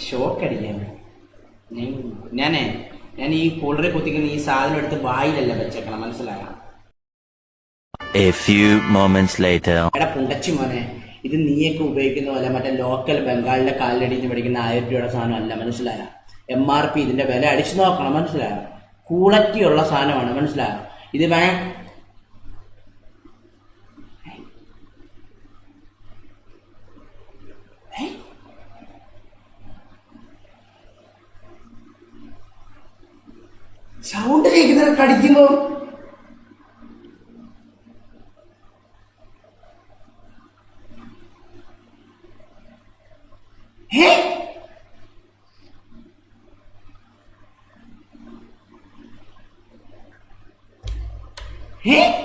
Shock അടിക്കാൻ ഞാനേ ഞാൻ ഈ കൂളറിൽ കുത്തിക്കുന്ന ഈ സാധനം എടുത്ത് വായിലല്ല വെച്ചേക്കണം, മനസ്സിലായോ? A few moments later. എടാ പുണ്ടച്ചി മോനെ, ഇത് നീയൊക്കെ ഉപയോഗിക്കുന്ന പോലെ മറ്റേ ലോക്കൽ ബംഗാളിലെ കാലിലടിച്ച് മേടിക്കുന്ന 1000 രൂപയുടെ സാധനം അല്ല, മനസ്സിലായോ? MRP ഇതിന്റെ വില അടിച്ചു നോക്കണം, മനസ്സിലായോ? ക്വാളിറ്റി ഉള്ള സാധനമാണ്, മനസ്സിലായോ? ഇത് സൗണ്ട് കേൾക്കുന്ന കടിക്കുമ്പോ Hey!